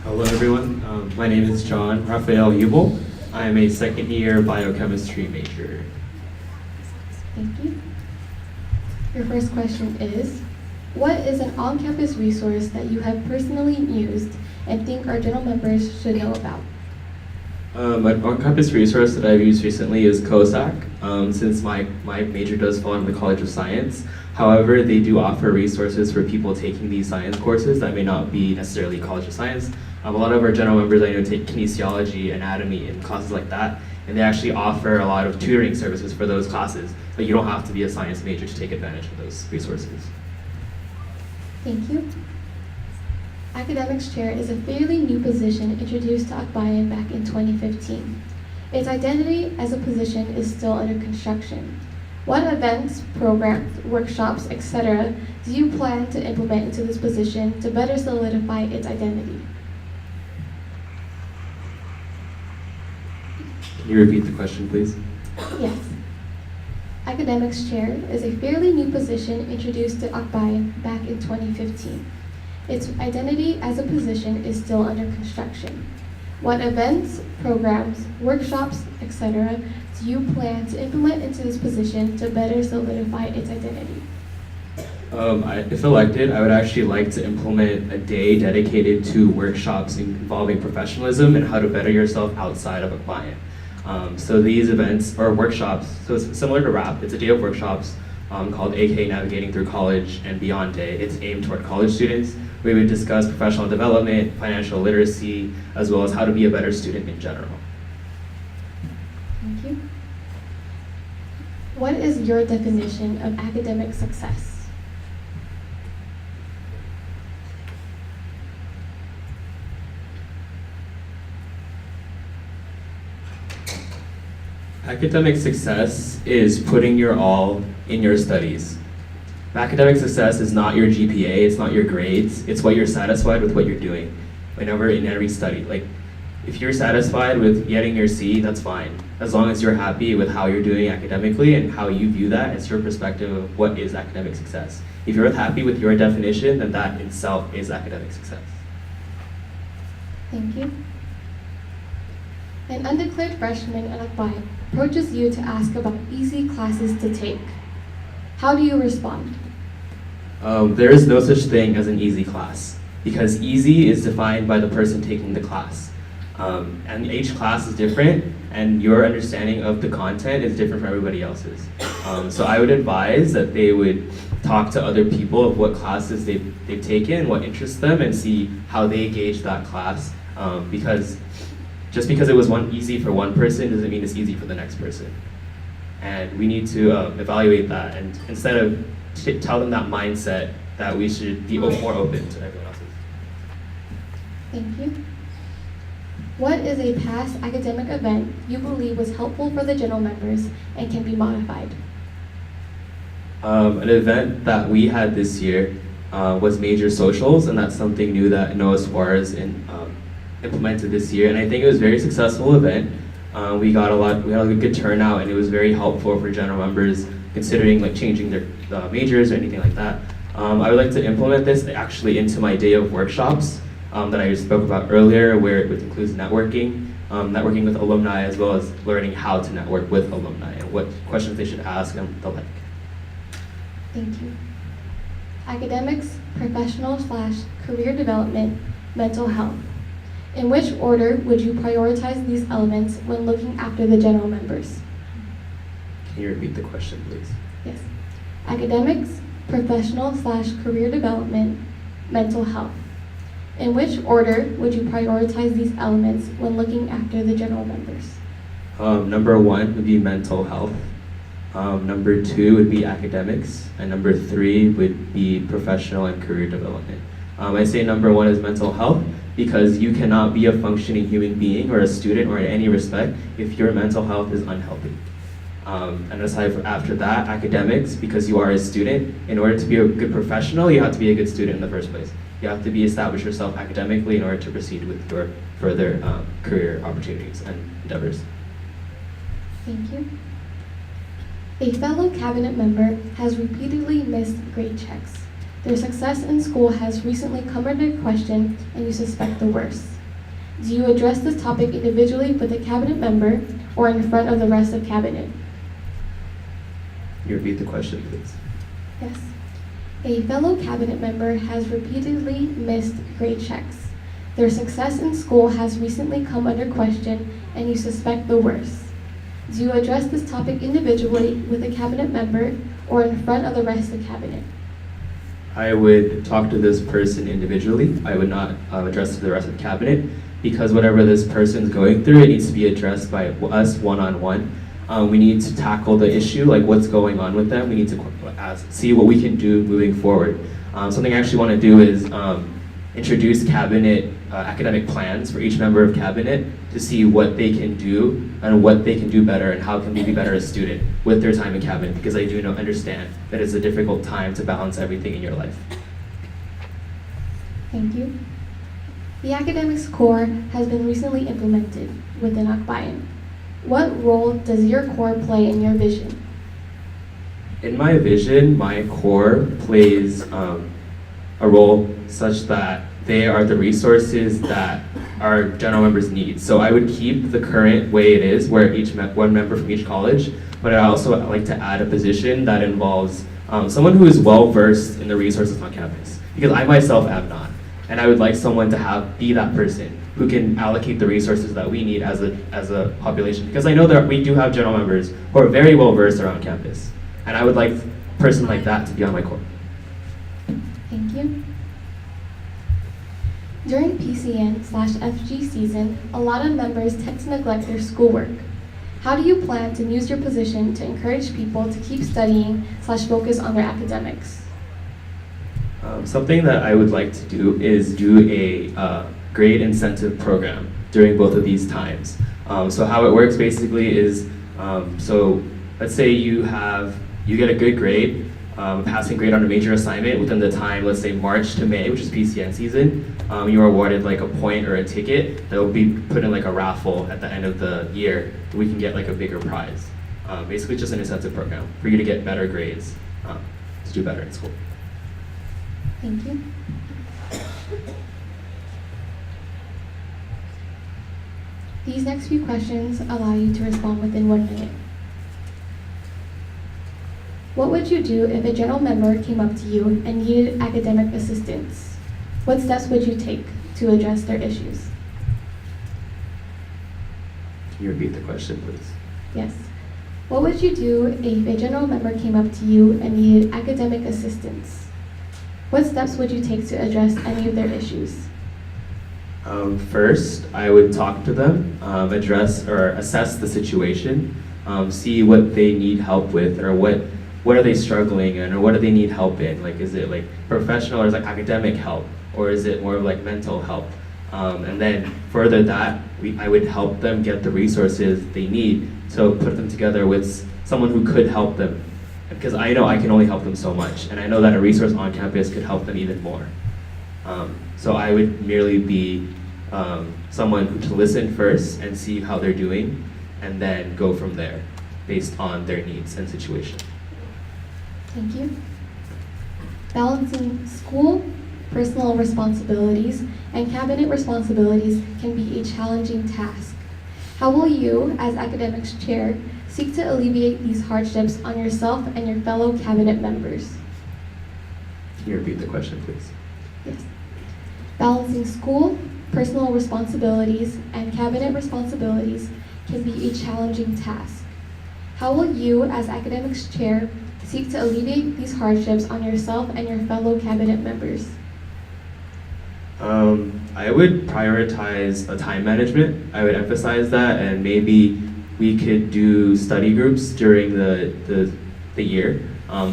Hello, everyone. My name is John Raphael Hubel. I am a second year biochemistry major. Thank you. Your first question is, what is an on-campus resource that you have personally used and think our general members should know about? An on-campus resource that I've used recently is COSAC, since my major does fall in the College of Science. However, they do offer resources for people taking these science courses that may not be necessarily College of Science. A lot of our general members I know take kinesiology, anatomy, and classes like that, and they actually offer a lot of tutoring services for those classes, but you don't have to be a science major to take advantage of those resources. Thank you. Academics Chair is a fairly new position introduced to Akbaya back in 2015. Its identity as a position is still under construction. What events, programs, workshops, etc. do you plan to implement into this position to better solidify its identity? Can you repeat the question, please? Yes. Academics Chair is a fairly new position introduced to Akbaya back in 2015. Its identity as a position is still under construction. What events, programs, workshops, etc. do you plan to implement into this position to better solidify its identity? If elected, I would actually like to implement a day dedicated to workshops involving professionalism and how to better yourself outside of a client. So these events or workshops, so it's similar to RAP, it's a day of workshops called AK Navigating Through College and Beyond Day. It's aimed toward college students. We would discuss professional development, financial literacy, as well as how to be a better student in general. Thank you. What is your definition of academic success? Academic success is putting your all in your studies. Academic success is not your GPA, it's not your grades, it's what you're satisfied with what you're doing whenever in every study. Like, if you're satisfied with getting your C, that's fine. As long as you're happy with how you're doing academically and how you view that, it's your perspective of what is academic success. If you're happy with your definition, then that itself is academic success. Thank you. An undeclared freshman at Akbaya approaches you to ask about easy classes to take. How do you respond? There is no such thing as an easy class, because easy is defined by the person taking the class. And each class is different, and your understanding of the content is different from everybody else's. So I would advise that they would talk to other people of what classes they've taken, what interests them, and see how they gauge that class. Because just because it was easy for one person doesn't mean it's easy for the next person. And we need to evaluate that, and instead of tell them that mindset that we should be more open to everyone else's. Thank you. What is a past academic event you believe was helpful for the general members and can be modified? An event that we had this year was major socials, and that's something new that Noah Suarez implemented this year, and I think it was a very successful event. We had a good turnout, and it was very helpful for general members considering like changing their majors or anything like that. I would like to implement this actually into my day of workshops that I spoke about earlier, where it includes networking, networking with alumni, as well as learning how to network with alumni and what questions they should ask and the like. Thank you. Academics, professional/career development, mental health. In which order would you prioritize these elements when looking after the general members? Can you repeat the question, please? Yes. Academics, professional/career development, mental health. In which order would you prioritize these elements when looking after the general members? Number one would be mental health. Number two would be academics. And number three would be professional and career development. I say number one is mental health because you cannot be a functioning human being or a student or in any respect if your mental health is unhealthy. And aside after that, academics, because you are a student, in order to be a good professional, you have to be a good student in the first place. You have to establish yourself academically in order to proceed with your further career opportunities and endeavors. Thank you. A fellow cabinet member has repeatedly missed grade checks. Their success in school has recently come under question and you suspect the worst. Do you address this topic individually with a cabinet member or in front of the rest of cabinet? Can you repeat the question, please? Yes. A fellow cabinet member has repeatedly missed grade checks. Their success in school has recently come under question and you suspect the worst. Do you address this topic individually with a cabinet member or in front of the rest of cabinet? I would talk to this person individually. I would not address to the rest of the cabinet because whatever this person's going through, it needs to be addressed by us one-on-one. We need to tackle the issue, like what's going on with them. We need to see what we can do moving forward. Something I actually want to do is introduce cabinet academic plans for each member of cabinet to see what they can do and what they can do better and how can they be better as a student with their time in cabinet, because I do understand that it's a difficult time to balance everything in your life. Thank you. The academics core has been recently implemented within Akbayan. What role does your core play in your vision? In my vision, my core plays a role such that they are the resources that our general members need. So I would keep the current way it is, where one member from each college, but I also like to add a position that involves someone who is well versed in the resources on campus, because I myself am not. And I would like someone to be that person who can allocate the resources that we need as a population, because I know that we do have general members who are very well versed around campus. And I would like a person like that to be on my core. Thank you. During PCN/FG season, a lot of members tend to neglect their schoolwork. How do you plan to use your position to encourage people to keep studying/focus on their academics? Something that I would like to do is do a grade incentive program during both of these times. So how it works basically is, so let's say you get a good grade, passing grade on a major assignment within the time, let's say March to May, which is PCN season. You are awarded like a point or a ticket that will be put in like a raffle at the end of the year. We can get like a bigger prize. Basically just an incentive program for you to get better grades, to do better in school. Thank you. These next few questions allow you to respond within 1 minute. What would you do if a general member came up to you and needed academic assistance? What steps would you take to address their issues? Can you repeat the question, please? Yes. What would you do if a general member came up to you and needed academic assistance? What steps would you take to address any of their issues? First, I would talk to them, address or assess the situation, see what they need help with, or what are they struggling in, or what do they need help in? Like, is it like professional or is it like academic help, or is it more of like mental help? And then further that, I would help them get the resources they need to put them together with someone who could help them. Because I know I can only help them so much, and I know that a resource on campus could help them even more. So I would merely be someone who to listen first and see how they're doing, and then go from there based on their needs and situation. Thank you. Balancing school, personal responsibilities, and cabinet responsibilities can be a challenging task. How will you, as academics chair, seek to alleviate these hardships on yourself and your fellow cabinet members? Can you repeat the question, please? Yes. Balancing school, personal responsibilities, and cabinet responsibilities can be a challenging task. How will you, as academics chair, seek to alleviate these hardships on yourself and your fellow cabinet members? I would prioritize time management. I would emphasize that, and maybe we could do study groups during the year,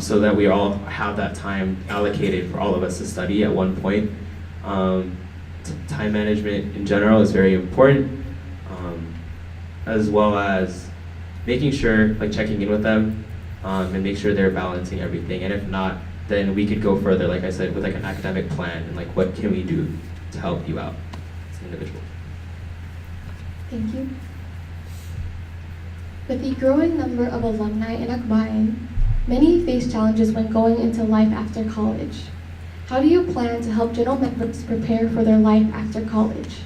so that we all have that time allocated for all of us to study at one point. Time management in general is very important, as well as making sure, like checking in with them, and make sure they're balancing everything. And if not, then we could go further, like I said, with like an academic plan and like what can we do to help you out as an individual. Thank you. With the growing number of alumni in Akbayan, many face challenges when going into life after college. How do you plan to help general members prepare for their life after college?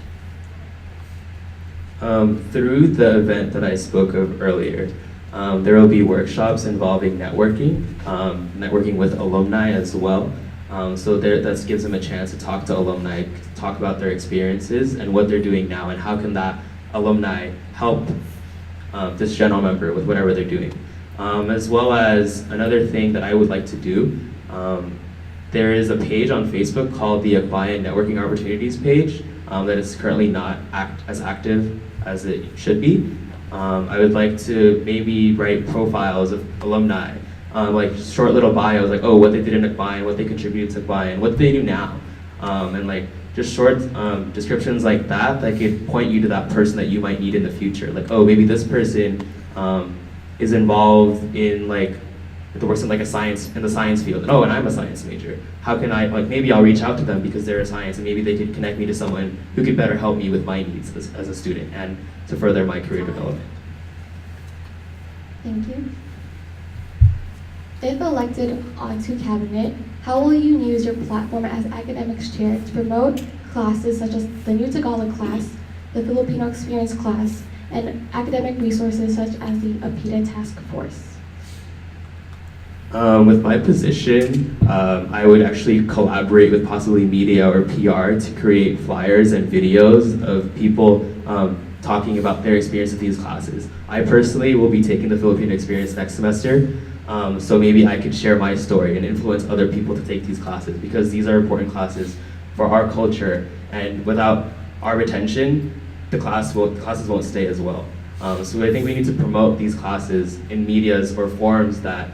Through the event that I spoke of earlier, there will be workshops involving networking with alumni as well. So that gives them a chance to talk to alumni, talk about their experiences and what they're doing now, and how can that alumni help this general member with whatever they're doing. As well as another thing that I would like to do, there is a page on Facebook called the Akbaya Networking Opportunities page that is currently not as active as it should be. I would like to maybe write profiles of alumni, like short little bios, like what they did in Akbaya, and what they contributed to Akbaya, and what they do now, and like just short descriptions like that that could point you to that person that you might need in the future. Like, maybe this person is involved in like works in like in the science field. And I'm a science major. How can I, maybe I'll reach out to them because they're a science, and maybe they could connect me to someone who could better help me with my needs as a student and to further my career development. Thank you. If elected onto cabinet, how will you use your platform as academics chair to promote classes such as the New Tagalog class, the Filipino Experience class, and academic resources such as the APIDA Task Force? With my position, I would actually collaborate with possibly media or PR to create flyers and videos of people talking about their experience with these classes. I personally will be taking the Filipino Experience next semester, so maybe I could share my story and influence other people to take these classes, because these are important classes for our culture, and without our retention, the classes won't stay as well. So I think we need to promote these classes in medias or forums that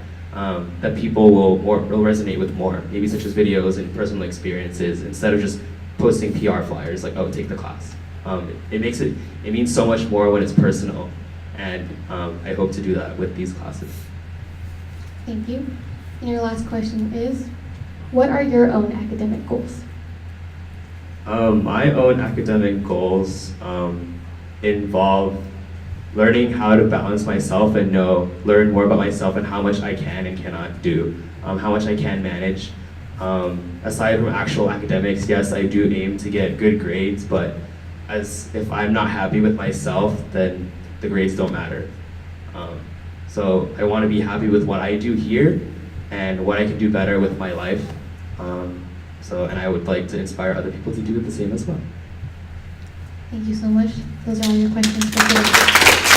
people will resonate with more, maybe such as videos and personal experiences, instead of just posting PR flyers like, take the class. It means so much more when it's personal, and I hope to do that with these classes. Thank you. And your last question is, what are your own academic goals? My own academic goals involve learning how to balance myself and learn more about myself and how much I can and cannot do, how much I can manage. Aside from actual academics, yes, I do aim to get good grades, but if I'm not happy with myself, then the grades don't matter. So I want to be happy with what I do here and what I can do better with my life. And I would like to inspire other people to do the same as well. Thank you so much. Those are all your questions for today.